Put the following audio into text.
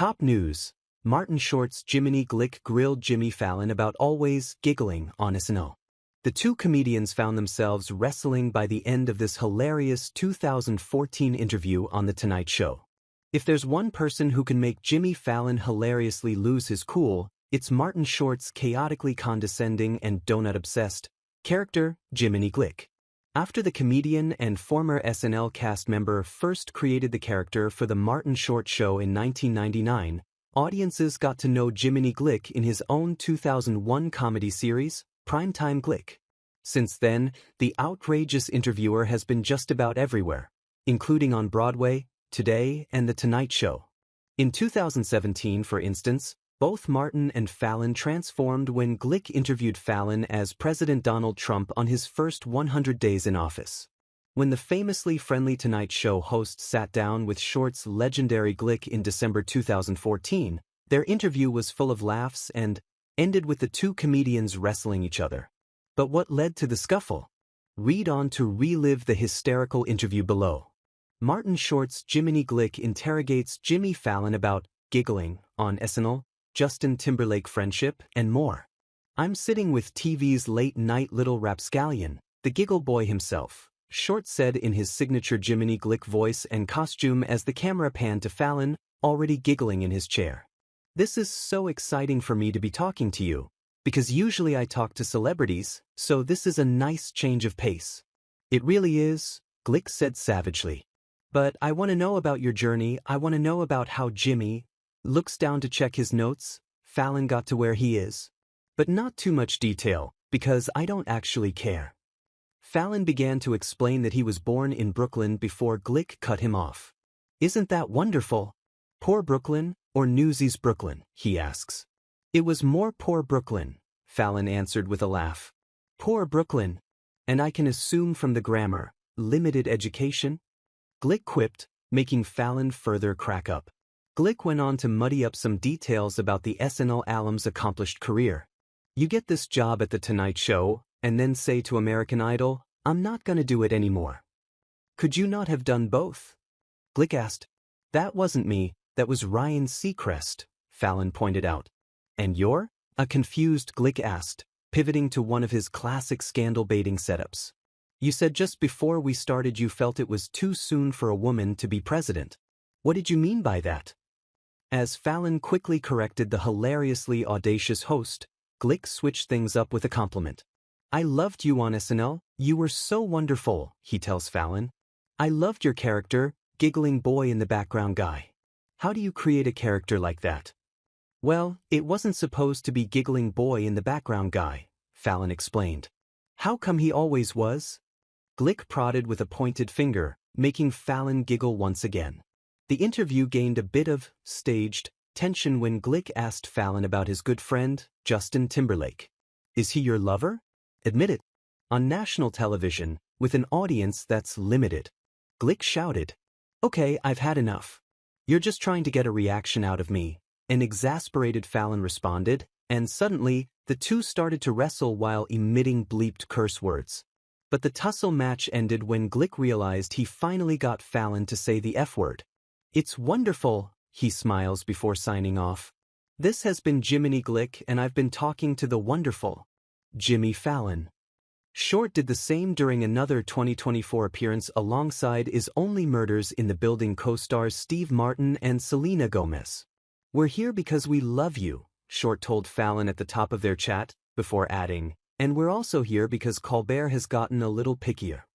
Top news: Martin Short's Jiminy Glick grilled Jimmy Fallon about always giggling on SNL. The two comedians found themselves wrestling by the end of this hilarious 2014 interview on The Tonight Show. If there's one person who can make Jimmy Fallon hilariously lose his cool, it's Martin Short's chaotically condescending and donut-obsessed character, Jiminy Glick. After the comedian and former SNL cast member first created the character for The Martin Short Show in 1999, audiences got to know Jiminy Glick in his own 2001 comedy series, Primetime Glick. Since then, the outrageous interviewer has been just about everywhere, including on Broadway, Today, and The Tonight Show. In 2017, for instance, both Martin and Fallon transformed when Glick interviewed Fallon as President Donald Trump on his first 100 days in office. When the famously friendly Tonight Show host sat down with Short's legendary Glick in December 2014, their interview was full of laughs and ended with the two comedians wrestling each other. But what led to the scuffle? Read on to relive the hysterical interview below. Martin Short's Jiminy Glick interrogates Jimmy Fallon about giggling on SNL, Justin Timberlake friendship, and more. "I'm sitting with TV's late-night little rapscallion, the giggle boy himself," Short said in his signature Jiminy Glick voice and costume as the camera panned to Fallon, already giggling in his chair. "This is so exciting for me to be talking to you, because usually I talk to celebrities, so this is a nice change of pace." "It really is," Glick said savagely. "But I want to know about your journey. I want to know about how Jimmy looks down to check his notes. Fallon got to where he is. But not too much detail, because I don't actually care." Fallon began to explain that he was born in Brooklyn before Glick cut him off. "Isn't that wonderful? Poor Brooklyn, or Newsies Brooklyn?" he asks. "It was more poor Brooklyn," Fallon answered with a laugh. "Poor Brooklyn. And I can assume from the grammar, limited education?" Glick quipped, making Fallon further crack up. Glick went on to muddy up some details about the SNL alum's accomplished career. "You get this job at The Tonight Show, and then say to American Idol, 'I'm not gonna do it anymore.' Could you not have done both?" Glick asked. "That wasn't me, that was Ryan Seacrest," Fallon pointed out. "And you're?" a confused Glick asked, pivoting to one of his classic scandal-baiting setups. "You said just before we started you felt it was too soon for a woman to be president. What did you mean by that?" As Fallon quickly corrected the hilariously audacious host, Glick switched things up with a compliment. "I loved you on SNL, you were so wonderful," he tells Fallon. "I loved your character, giggling boy in the background guy. How do you create a character like that?" "Well, it wasn't supposed to be giggling boy in the background guy," Fallon explained. "How come he always was?" Glick prodded with a pointed finger, making Fallon giggle once again. The interview gained a bit of staged tension when Glick asked Fallon about his good friend, Justin Timberlake. "Is he your lover? Admit it." On national television, with an audience that's limited, Glick shouted, "Okay, I've had enough. You're just trying to get a reaction out of me," an exasperated Fallon responded, and suddenly, the two started to wrestle while emitting bleeped curse words. But the tussle match ended when Glick realized he finally got Fallon to say the F word. "It's wonderful," he smiles before signing off. "This has been Jiminy Glick and I've been talking to the wonderful Jimmy Fallon." Short did the same during another 2024 appearance alongside Is Only Murders in the Building co-stars Steve Martin and Selena Gomez. "We're here because we love you," Short told Fallon at the top of their chat, before adding, "And we're also here because Colbert has gotten a little pickier."